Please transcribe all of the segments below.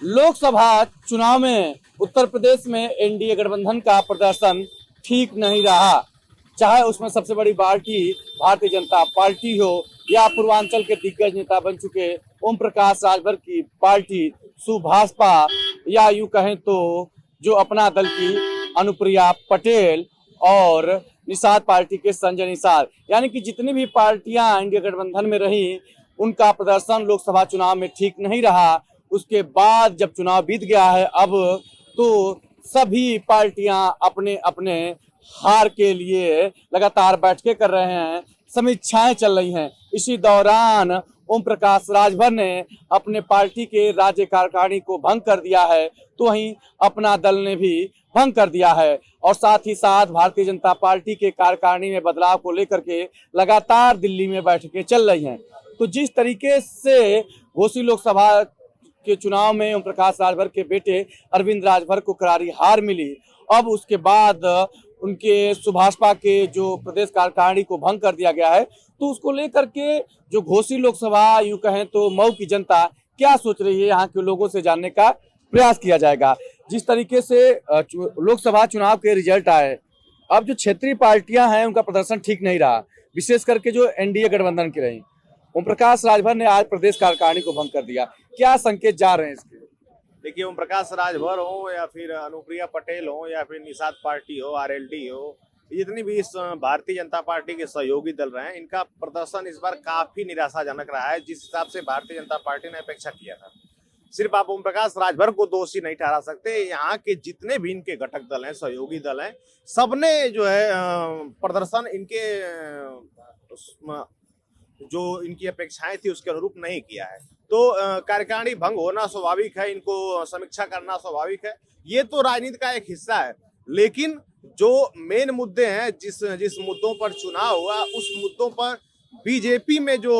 लोकसभा चुनाव में उत्तर प्रदेश में एनडीए गठबंधन का प्रदर्शन ठीक नहीं रहा। चाहे उसमें सबसे बड़ी पार्टी भारतीय जनता पार्टी हो या पूर्वांचल के दिग्गज नेता बन चुके ओम प्रकाश राजभर की पार्टी सुभाषपा, या यूं कहें तो जो अपना दल की अनुप्रिया पटेल और निषाद पार्टी के संजय निषाद, यानी कि जितनी भी पार्टियां एनडीए गठबंधन में रही उनका प्रदर्शन लोकसभा चुनाव में ठीक नहीं रहा। उसके बाद जब चुनाव बीत गया है अब, तो सभी पार्टियां अपने अपने हार के लिए लगातार बैठकें कर रहे हैं, समीक्षाएं चल रही हैं। इसी दौरान ओम प्रकाश राजभर ने अपने पार्टी के राज्य कार्यकारिणी को भंग कर दिया है, तो वहीं अपना दल ने भी भंग कर दिया है और साथ ही साथ भारतीय जनता पार्टी के कार्यकारिणी में बदलाव को लेकर के लगातार दिल्ली में बैठकें चल रही हैं। तो जिस तरीके से घोसी लोकसभा के चुनाव में ओम प्रकाश राजभर के बेटे अरविंद राजभर को करारी हार मिली, अब उसके बाद उनके सुभाषपा के जो प्रदेश कार्यकारिणी को भंग कर दिया गया है, तो उसको लेकर के जो घोसी लोकसभा यूं कहें तो मऊ की जनता क्या सोच रही है, यहाँ के लोगों से जानने का प्रयास किया जाएगा। जिस तरीके से लोकसभा चुनाव के रिजल्ट आए, अब जो क्षेत्रीय पार्टियां हैं उनका प्रदर्शन ठीक नहीं रहा, विशेष करके जो एनडीए गठबंधन की रही। ओम प्रकाश राजभर ने आज प्रदेश कार्यकारिणी को भंग कर दिया, क्या संकेत जा रहे हैं इसके? देखिए, ओम प्रकाश राजभर हो या फिर अनुप्रिया पटेल हो या फिर निषाद पार्टी हो, आरएलडी हो, जितनी भी इस भारतीय जनता पार्टी के सहयोगी दल रहे हैं, इनका प्रदर्शन इस बार काफी निराशाजनक रहा है। जिस हिसाब से भारतीय जनता पार्टी ने अपेक्षा किया था, सिर्फ आप ओम प्रकाश राजभर को दोषी नहीं ठहरा सकते। यहाँ के जितने भी इनके घटक दल हैं, सहयोगी दल हैं, सबने जो है प्रदर्शन इनके जो इनकी अपेक्षाएं थी उसके अनुरूप नहीं किया है। तो कार्यकारिणी भंग होना स्वाभाविक है, इनको समीक्षा करना स्वाभाविक है, ये तो राजनीति का एक हिस्सा है। लेकिन जो मेन मुद्दे हैं, जिस मुद्दों पर चुनाव हुआ, उस मुद्दों पर बीजेपी में जो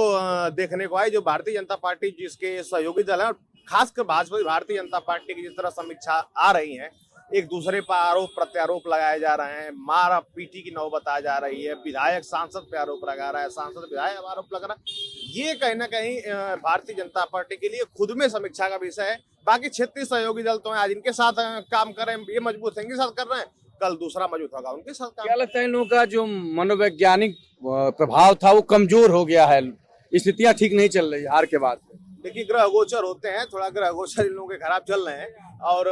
देखने को आए, जो भारतीय जनता पार्टी जिसके सहयोगी दल है, खासकर भाजपा भारतीय जनता पार्टी की जिस तरह समीक्षा आ रही है, एक दूसरे पर आरोप प्रत्यारोप लगाए जा रहे हैं, मार पीटी की नौबत आ जा रही है, विधायक सांसद पे आरोप लगा रहा है, सांसद विधायक आरोप लगा रहा है, ये कहीं ना कहीं भारतीय जनता पार्टी के लिए खुद में समीक्षा का विषय है। बाकी क्षेत्रीय सहयोगी दल तो आज इनके साथ काम कर रहे हैं, ये मजबूत है, इनके साथ कर रहे हैं, कल दूसरा मजबूत होगा उनके साथ काम। क्या लगता है इन लोगों का जो मनोवैज्ञानिक प्रभाव था वो कमजोर हो गया है, स्थितियां ठीक नहीं चल रही हार के बाद? देखिए, ग्रह गोचर होते हैं, थोड़ा ग्रह गोचर इन लोगों के खराब चल रहे हैं। और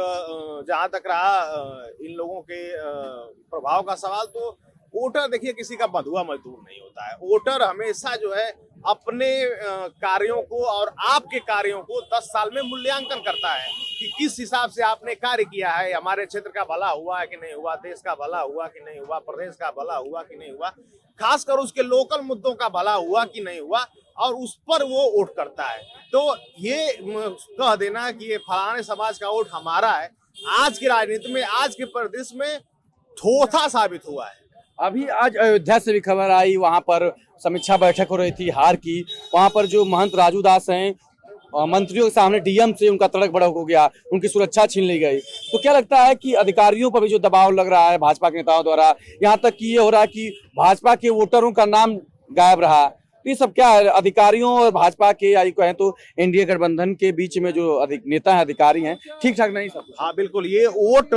जहां तक रहा इन लोगों के प्रभाव का सवाल, तो वोटर देखिए किसी का बंधुआ मजदूर नहीं होता है। वोटर हमेशा जो है अपने कार्यों को और आपके कार्यों को 10 साल में मूल्यांकन करता है कि किस हिसाब से आपने कार्य किया है, हमारे क्षेत्र का भला हुआ है कि नहीं हुआ, देश का भला हुआ कि नहीं हुआ, प्रदेश का भला हुआ कि नहीं हुआ, खासकर उसके लोकल मुद्दों का भला हुआ कि नहीं हुआ, और उस पर वो वोट करता है। तो ये कह देना कि ये फलाने समाज का वोट हमारा है, आज की राजनीति में, आज के परिदृश्य में थोथा साबित हुआ है। अभी आज अयोध्या से भी खबर आई, वहां पर समीक्षा बैठक हो रही थी हार की, वहां पर जो महंत राजू दास हैं, मंत्रियों के सामने डीएम से उनका तड़क भड़क हो गया, उनकी सुरक्षा छीन ली गई। तो क्या लगता है कि अधिकारियों पर भी जो दबाव लग रहा है भाजपा के नेताओं द्वारा, यहाँ तक कि ये हो रहा है कि भाजपा के वोटरों का नाम गायब रहा, ये सब क्या है? अधिकारियों और भाजपा के या कहें तो एनडीए गठबंधन के बीच में जो नेता हैं, अधिकारी हैं, ठीक ठाक नहीं सब? हाँ बिल्कुल, ये वोट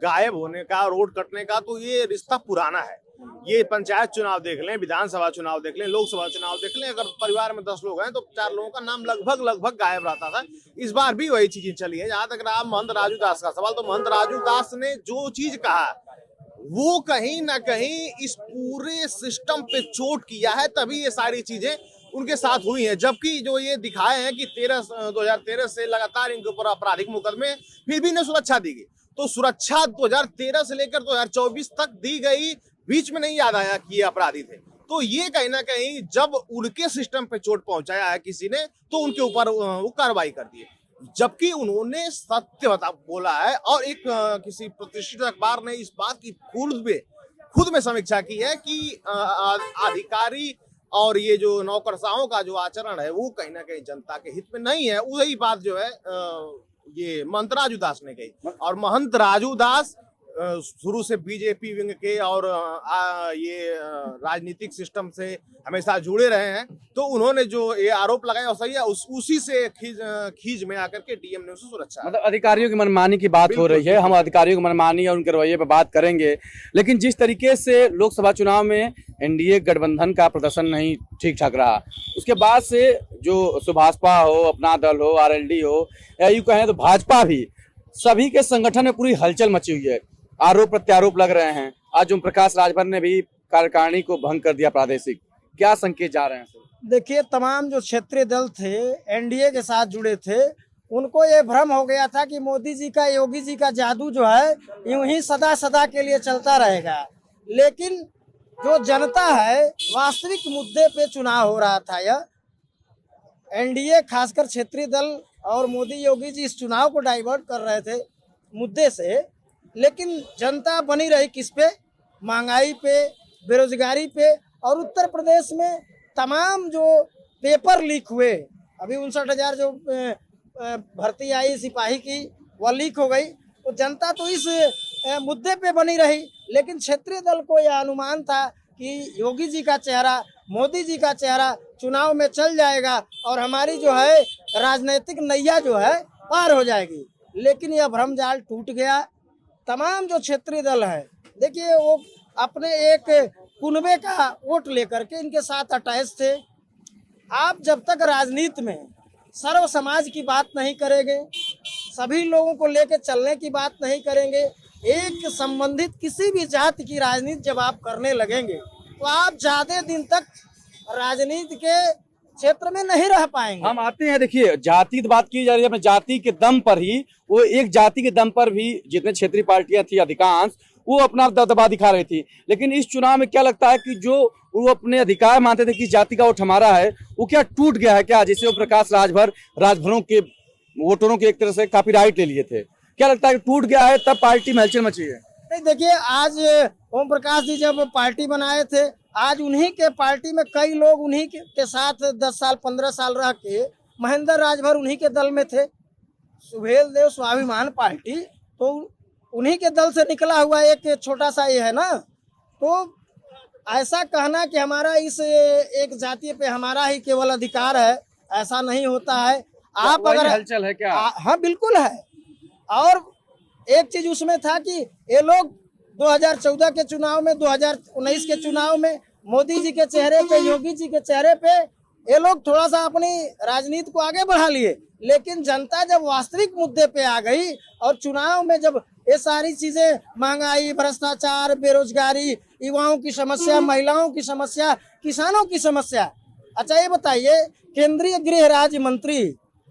गायब होने का और वोट कटने का तो ये रिश्ता पुराना है। ये पंचायत चुनाव देख लें, विधानसभा चुनाव देख लें, लोकसभा चुनाव देख लें, अगर परिवार में 10 लोग हैं तो 4 लोगों का नाम लगभग गायब रहता था। इस बार भी वही चीजें चली है। जहां तक रहा महंत राजू दास का सवाल, तो महंत राजू दास ने जो चीज कहा वो कहीं ना कहीं इस पूरे सिस्टम पे चोट किया है, तभी ये सारी चीजें उनके साथ हुई हैं। जबकि जो ये दिखाए हैं कि 2013 से लगातार इनके ऊपर आपराधिक मुकदमे, फिर भी इन्हें सुरक्षा दी गई। तो सुरक्षा 2013 से लेकर 2024 तक दी गई, बीच में नहीं याद आया कि ये अपराधी थे। तो ये कहीं ना कहीं जब उनके सिस्टम पे चोट पहुंचाया है किसी ने, तो उनके ऊपर वो कार्रवाई कर दी है। जबकि उन्होंने सत्य बोला है, और एक किसी प्रतिष्ठित अखबार ने इस बात की खुद में समीक्षा की है कि अधिकारी और ये जो नौकरशाहों का जो आचरण है वो कहीं ना कहीं जनता के हित में नहीं है। वही बात जो है ये महंत राजू दास ने कही, और महंत राजू दास शुरू से बीजेपी विंग के और ये राजनीतिक सिस्टम से हमेशा जुड़े रहे हैं, तो उन्होंने जो ये आरोप लगाया वो सही है, उसी से खींच में आकर के डीएम ने उसे सुरक्षा। मतलब अधिकारियों की मनमानी की बात हो रही है, हम अधिकारियों की मनमानी और उनके रवैये पर बात करेंगे, लेकिन जिस तरीके से लोकसभा चुनाव में एनडीए गठबंधन का प्रदर्शन नहीं ठीक ठाक रहा, उसके बाद से जो सुभाषपा हो, अपना दल हो, आरएलडी हो, या यूं कहें तो भाजपा भी, सभी के संगठन में पूरी हलचल मची हुई है, आरोप प्रत्यारोप लग रहे हैं। आज ओम प्रकाश राजभर ने भी कार्यकारिणी को भंग कर दिया प्रादेशिक, क्या संकेत जा रहे हैं? देखिए, तमाम जो क्षेत्रीय दल थे एनडीए के साथ जुड़े थे, उनको ये भ्रम हो गया था कि मोदी जी का, योगी जी का जादू जो है यूं ही सदा सदा के लिए चलता रहेगा। लेकिन जो जनता है, वास्तविक मुद्दे पे चुनाव हो रहा था। यह एनडीए खासकर क्षेत्रीय दल और मोदी योगी जी इस चुनाव को डाइवर्ट कर रहे थे मुद्दे से, लेकिन जनता बनी रही किस पे? महंगाई पे, बेरोजगारी पे। और उत्तर प्रदेश में तमाम जो पेपर लीक हुए, अभी 59,000 जो भर्ती आई सिपाही की, वह लीक हो गई, तो जनता तो इस मुद्दे पे बनी रही। लेकिन क्षेत्रीय दल को यह अनुमान था कि योगी जी का चेहरा, मोदी जी का चेहरा चुनाव में चल जाएगा और हमारी जो है राजनीतिक नैया जो है पार हो जाएगी। लेकिन यह भ्रम जाल टूट गया। तमाम जो क्षेत्रीय दल है, देखिए, वो अपने एक कुनबे का वोट लेकर के इनके साथ अटैच थे। आप जब तक राजनीति में सर्व समाज की बात नहीं करेंगे, सभी लोगों को लेकर चलने की बात नहीं करेंगे, एक संबंधित किसी भी जाति की राजनीति जब आप करने लगेंगे, तो आप ज्यादा दिन तक राजनीति के क्षेत्र में नहीं रह पाएंगे। हम आते हैं, देखिए, जाति की बात की जा रही है, जाति के दम पर ही, वो एक जाति के दम पर भी जितने क्षेत्रीय पार्टियां थी अधिकांश, वो अपना दबदबा दिखा रही थी। लेकिन इस चुनाव में क्या लगता है कि जो वो अपने अधिकार मानते थे कि जाति का वोट हमारा है, वो क्या टूट गया है क्या? जिससे ओम प्रकाश राजभरों के वोटरों के एक तरह से कॉपीराइट ले लिए थे, क्या लगता है कि टूट गया है, तब पार्टी में हलचल मची है? नहीं, देखिए, आज ओम प्रकाश जी जब पार्टी बनाए थे, आज उन्हीं के पार्टी में कई लोग उन्हीं के साथ 10 साल 15 साल रह के, महेंद्र राजभर उन्हीं के दल में थे। सुहेल देव स्वाभिमान पार्टी तो उन्हीं के दल से निकला हुआ एक छोटा सा ये है ना। तो ऐसा कहना कि हमारा इस एक जाति पे हमारा ही केवल अधिकार है, ऐसा नहीं होता है। आप अगर हलचल है क्या? हाँ, बिल्कुल है। और एक चीज उसमें था कि ये लोग 2014 के चुनाव में, 2019 के चुनाव में मोदी जी के चेहरे पे, योगी जी के चेहरे पे ये लोग थोड़ा सा अपनी राजनीति को आगे बढ़ा लिए। लेकिन जनता जब वास्तविक मुद्दे पे आ गई और चुनाव में जब ये सारी चीजें, महंगाई, भ्रष्टाचार, बेरोजगारी, युवाओं की समस्या, महिलाओं की समस्या, किसानों की समस्या। अच्छा, ये बताइए, केंद्रीय गृह राज्य मंत्री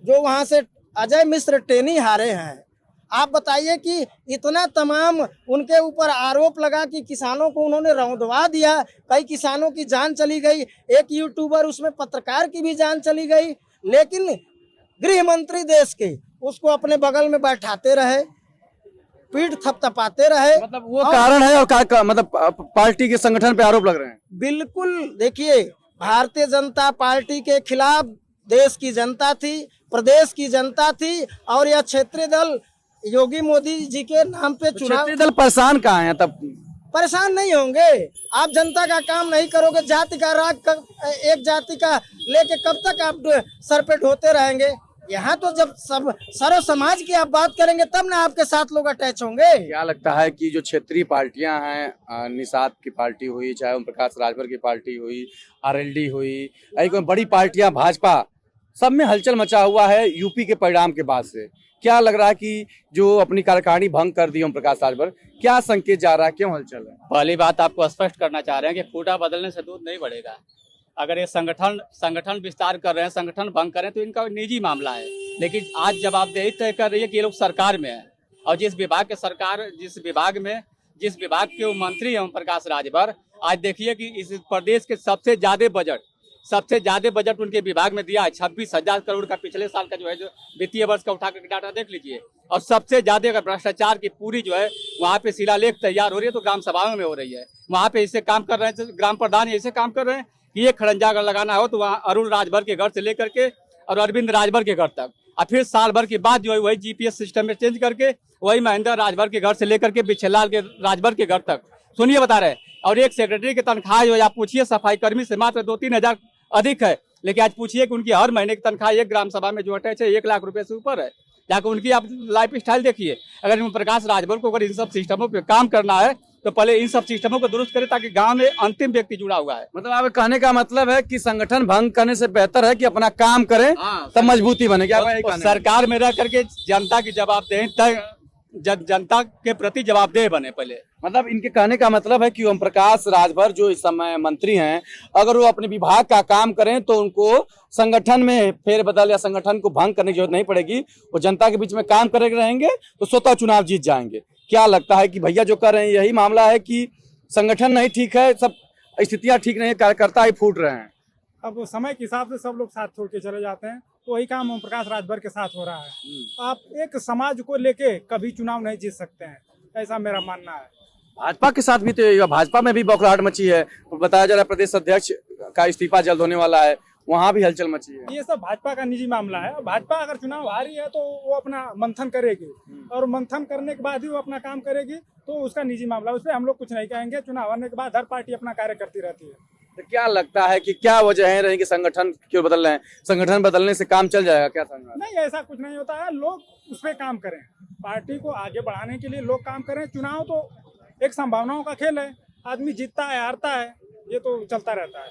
जो वहां से अजय मिश्र टेनी हारे हैं, आप बताइए कि इतना तमाम उनके ऊपर आरोप लगा कि किसानों को उन्होंने रौंदवा दिया, कई किसानों की जान चली गई, एक यूट्यूबर, उसमें पत्रकार की भी जान चली गई। लेकिन गृह मंत्री देश के उसको अपने बगल में बैठाते रहे, पीठ थपथपाते रहे। मतलब वो कारण है, और मतलब पार्टी के संगठन पे आरोप लग रहे हैं। बिल्कुल, देखिए, भारतीय जनता पार्टी के खिलाफ देश की जनता थी, प्रदेश की जनता थी, और यह क्षेत्रीय दल योगी मोदी जी के नाम पे चुनाव। दल परेशान कहाँ हैं? तब परेशान नहीं होंगे। आप जनता का काम नहीं करोगे, जाति का राग एक जाति का लेके कब तक आप सर पे ढोते रहेंगे? यहाँ तो जब सब सर्व समाज की आप बात करेंगे तब ना आपके साथ लोग अटैच होंगे। क्या लगता है कि जो क्षेत्रीय पार्टियां हैं, निषाद की पार्टी हुई, चाहे ओम प्रकाश राजभर की पार्टी हुई, आरएलडी हुई, कोई बड़ी पार्टियां, भाजपा, सब में हलचल मचा हुआ है यूपी के परिणाम के बाद से? क्या लग रहा है कि जो अपनी कार्यकारिणी भंग कर दी ओम प्रकाश राजभर, क्या संकेत जा रहा है, क्यों हलचल है? पहली बात आपको स्पष्ट करना चाह रहे हैं कि फूटा बदलने से दूध नहीं बढ़ेगा। अगर ये संगठन विस्तार कर रहे हैं, संगठन भंग कर रहे हैं, तो इनका निजी मामला है। लेकिन आज जब आप यही तय कर रही है कि ये लोग सरकार में है, और जिस विभाग के वो मंत्री है ओम प्रकाश राजभर, आज देखिए कि इस प्रदेश के सबसे ज्यादा बजट उनके विभाग में दिया है। 26,000 करोड़ का पिछले साल का जो है, जो वित्तीय वर्ष का उठा कर डाटा देख लीजिए। और सबसे ज्यादा अगर भ्रष्टाचार की पूरी जो है वहाँ पे शिलालेख तैयार हो रही है, तो ग्राम सभाओं में हो रही है। वहाँ पे इससे काम कर रहे हैं, ग्राम प्रधान ऐसे काम कर रहे हैं कि ये खड़ंजा अगर लगाना हो तो वहाँ अरुण राजभर के घर से लेकर के और अरविंद राजभर के घर तक और फिर साल भर के बाद जो है वही जीपीएस सिस्टम में चेंज करके वही महेंद्र राजभर के घर से लेकर के बिछेलाल के राजभर के घर तक, सुनिए बता रहे हैं। और एक सेक्रेटरी की तनख्वाह जो है आप पूछिए सफाई कर्मी से मात्र 2-3 हजार अधिक है, लेकिन आज पूछिए कि उनकी हर महीने की तनख्वाह एक ग्राम सभा में जो अटैच है 1 लाख रुपए से ऊपर है। जाकर उनकी आप लाइफ स्टाइल देखिए। अगर प्रकाश राजभर को अगर इन सब सिस्टमों पे काम करना है तो पहले इन सब सिस्टमों को दुरुस्त करें ताकि गांव में अंतिम व्यक्ति जुड़ा हुआ है। मतलब आप कहने का मतलब है कि संगठन भंग करने से बेहतर है कि अपना काम करें, तब मजबूती बने। क्या सरकार में रह करके जनता की जवाबदेही जनता के प्रति जवाबदेह बने पहले। मतलब इनके कहने का मतलब है कि ओम प्रकाश राजभर जो इस समय मंत्री हैं, अगर वो अपने विभाग का काम करें तो उनको संगठन में फेरबदल या संगठन को भंग करने की जरूरत नहीं पड़ेगी। वो जनता के बीच में काम करके रहेंगे तो स्वतः चुनाव जीत जाएंगे। क्या लगता है कि भैया जो कर रहे हैं यही मामला है कि संगठन नहीं ठीक है, सब स्थितियां ठीक नहीं है, कार्यकर्ता ही फूट रहे हैं? अब समय के हिसाब से सब लोग साथ छोड़ के चले जाते हैं, तो वही काम ओम प्रकाश राजभर के साथ हो रहा है। आप एक समाज को लेके कभी चुनाव नहीं जीत सकते हैं, ऐसा मेरा मानना है। भाजपा के साथ भी तो भाजपा में भी बौखलाहट मची है, बताया जा रहा है प्रदेश अध्यक्ष का इस्तीफा जल्द होने वाला है, वहाँ भी हलचल मची है। ये सब भाजपा का निजी मामला है। भाजपा अगर चुनाव हारी है तो वो अपना मंथन करेगी, और मंथन करने के बाद ही वो अपना काम करेगी, तो उसका निजी मामला, उस पर हम लोग कुछ नहीं कहेंगे। चुनाव हारने के बाद हर पार्टी अपना कार्य करती रहती है। तो क्या लगता है कि क्या वजह रही कि संगठन क्यों बदल रहे हैं? संगठन बदलने से काम चल जाएगा क्या? नहीं, ऐसा कुछ नहीं होता है। लोग उस पर काम करें, पार्टी को आगे बढ़ाने के लिए लोग काम करें। चुनाव तो एक संभावनाओं का खेल है, आदमी जीतता है हारता है, ये तो चलता रहता है।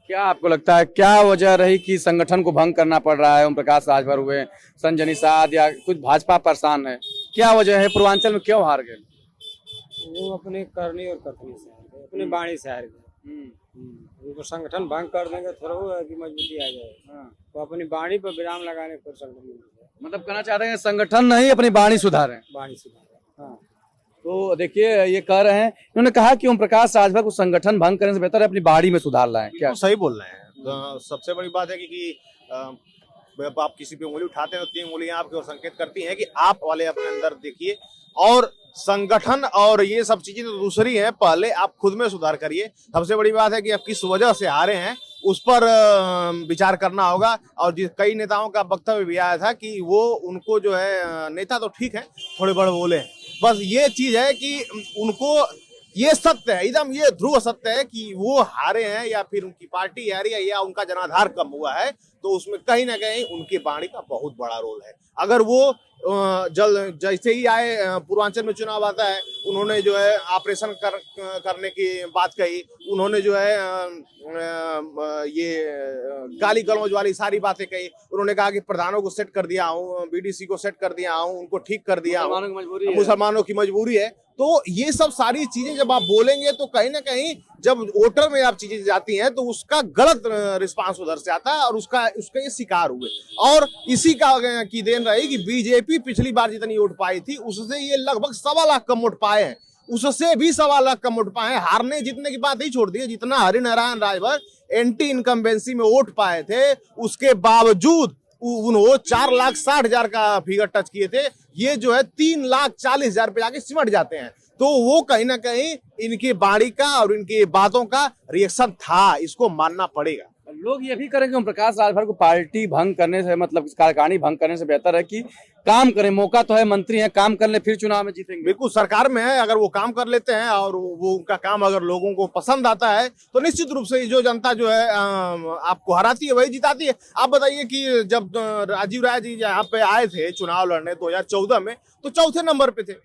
क्या आपको लगता है क्या वजह रही कि संगठन को भंग करना पड़ रहा है? ओम प्रकाश राजभर हुए, संजय निषाद या कुछ भाजपा परेशान है, क्या वजह है? पूर्वांचल में क्यों हार गए? वो अपने करनी और कथनी से हार गए, अपनी बाणी से हार गए। उनको संगठन भंग कर देंगे थोड़ा वो है कि मजबूती आ जाए। वो अपनी बाणी पर विराम लगाने पर संगठन मतलब कहना चाहते हैं संगठन नहीं अपनी बाणी सुधारें। बाणी सुधार। हाँ, तो देखिए ये कह रहे हैं, इन्होंने कहा कि ओम प्रकाश राजभर को संगठन भंग करने से बेहतर है अपनी बाड़ी में सुधार लाएं। क्या तो सही बोल रहे हैं। तो सबसे बड़ी बात है कि आप किसी पे उंगली उठाते हैं तो 3 उंगलियां आपकी ओर संकेत करती हैं कि आप वाले अपने अंदर देखिए, और संगठन और ये सब चीजें तो दूसरी हैं, पहले आप खुद में सुधार करिए। सबसे बड़ी बात है कि आप किस वजह से हारे हैं उस पर विचार करना होगा। और कई नेताओं का वक्तव्य भी आया था कि वो उनको जो है, नेता तो ठीक है थोड़े बड़े बोले हैं, बस ये चीज है कि उनको ये सत्य है, एकदम ये ध्रुव सत्य है कि वो हारे हैं या फिर उनकी पार्टी हारी है या उनका जनाधार कम हुआ है, तो उसमें कहीं ना कहीं उनकी बाणी का बहुत बड़ा रोल है। अगर वो जैसे ही आए, पूर्वांचल में चुनाव आता है, उन्होंने जो है ऑपरेशन करने की बात कही, उन्होंने जो है ये गाली गलौज वाली सारी बातें कही। उन्होंने कहा कि प्रधानों को सेट कर दिया हूँ, बीडीसी को सेट कर दिया हूँ, उनको ठीक कर दिया हूँ, मुसलमानों की मजबूरी है। तो ये सब सारी चीजें जब आप बोलेंगे तो कहीं ना कहीं जब वोटर में आप चीजें जाती हैं तो उसका गलत रिस्पांस उधर से आता है, और उसका ये शिकार हुए। और इसी का की देन रही कि बीजेपी पिछली बार जितनी वोट पाई थी उससे ये लगभग 1.25 लाख कम वोट पाए हैं, उससे भी 1.25 लाख कम वोट पाए हैं। हारने जीतने की बात ही छोड़ दी, जितना हरिनारायण राजभर एंटी इनकम्बेंसी में वोट पाए थे उसके बावजूद उन्होंने 4,60,000 का फिगर टच किए थे। ये जो है 3,40,000 पे जाके सिमट जाते हैं। तो वो कहीं ना कहीं इनकी बाणी का और इनकी बातों का रिएक्शन था, इसको मानना पड़ेगा। लोग ये भी करेंगे ओम प्रकाश राजभर को पार्टी भंग करने से, मतलब कार्यकारिणी भंग करने से बेहतर है कि काम करें, मौका तो है, मंत्री हैं, काम कर ले फिर चुनाव में जीतेंगे। बिल्कुल, सरकार में है, अगर वो काम कर लेते हैं और वो उनका काम अगर लोगों को पसंद आता है तो निश्चित रूप से जो जनता जो है आपको हराती है वही जिताती है। आप बताइए कि जब राजीव राय जी यहाँ पे आए थे चुनाव लड़ने 2014 में, तो 4थे नंबर पे थे।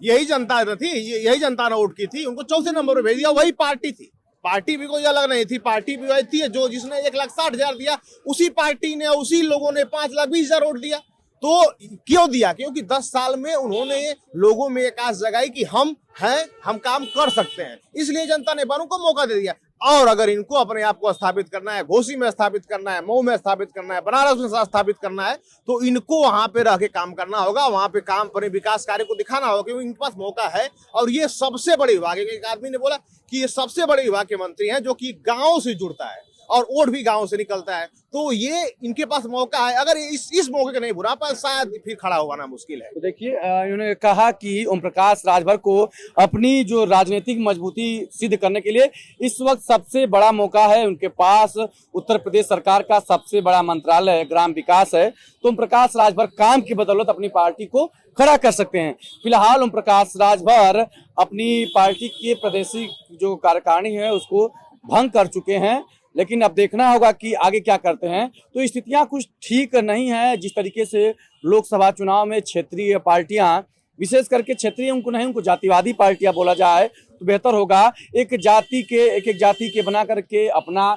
यही जनता थी, यही जनता ने वोट की थी, उनको 4थे नंबर पे भेज दिया। वही पार्टी थी, पार्टी भी कोई अलग नहीं थी, पार्टी भी वही थी। जो जिसने 1,60,000 दिया उसी पार्टी ने, उसी लोगों ने 5,20,000 वोट दिया। तो क्यों दिया? क्योंकि 10 साल में उन्होंने लोगों में एक आस जगाई कि हम हैं, हम काम कर सकते हैं, इसलिए जनता ने उनको मौका दे दिया। और अगर इनको अपने आप को स्थापित करना है, घोसी में स्थापित करना है, मऊ में स्थापित करना है, बनारस में स्थापित करना है, तो इनको वहां पे रह के काम करना होगा, वहां पे काम अपने विकास कार्य को दिखाना होगा, क्योंकि इनके पास मौका है। और ये सबसे बड़े विभाग है, एक आदमी ने बोला कि ये सबसे बड़े विभाग के मंत्री हैं जो कि गाँव से जुड़ता है। और वोट भी गांव से निकलता है, तो ये इनके पास मौका है। अगर इस मौके का नहीं बुरा पाए, शायद फिर खड़ा होना मुश्किल है। तो देखिए इन्होंने कहा कि ओम प्रकाश राजभर को अपनी जो राजनीतिक मजबूती सिद्ध करने के लिए इस वक्त सबसे बड़ा मौका है। उनके पास उत्तर प्रदेश सरकार का सबसे बड़ा मंत्रालय ग्राम विकास है, तो ओम प्रकाश राजभर काम की बदौलत अपनी पार्टी को खड़ा कर सकते हैं। फिलहाल ओम प्रकाश राजभर अपनी पार्टी के प्रादेशिक जो कार्यकारिणी है उसको भंग कर चुके हैं, लेकिन अब देखना होगा कि आगे क्या करते हैं। तो स्थितियां कुछ ठीक नहीं है। जिस तरीके से लोकसभा चुनाव में क्षेत्रीय पार्टियां, विशेष करके क्षेत्रीय उनको जातिवादी पार्टियां बोला जाए तो बेहतर होगा, एक जाति के बना करके अपना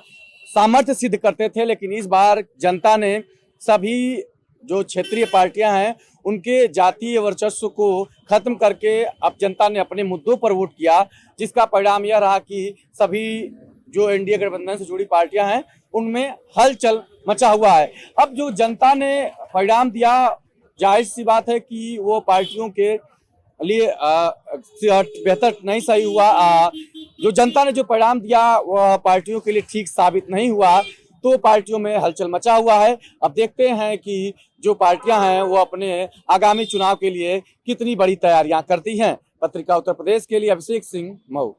सामर्थ्य सिद्ध करते थे। लेकिन इस बार जनता ने सभी जो क्षेत्रीय पार्टियां हैं उनके जातीय वर्चस्व को खत्म करके अब जनता ने अपने मुद्दों पर वोट किया, जिसका परिणाम यह रहा कि सभी जो एनडीए गठबंधन से जुड़ी पार्टियां हैं उनमें हलचल मचा हुआ है। अब जो जनता ने परिणाम दिया, जाहिर सी बात है कि वो पार्टियों के लिए बेहतर नहीं सही हुआ। जो जनता ने जो परिणाम दिया वह पार्टियों के लिए ठीक साबित नहीं हुआ, तो पार्टियों में हलचल मचा हुआ है। अब देखते हैं कि जो पार्टियां हैं वो अपने आगामी चुनाव के लिए कितनी बड़ी तैयारियां करती हैं। पत्रिका उत्तर प्रदेश के लिए अभिषेक सिंह, मऊ।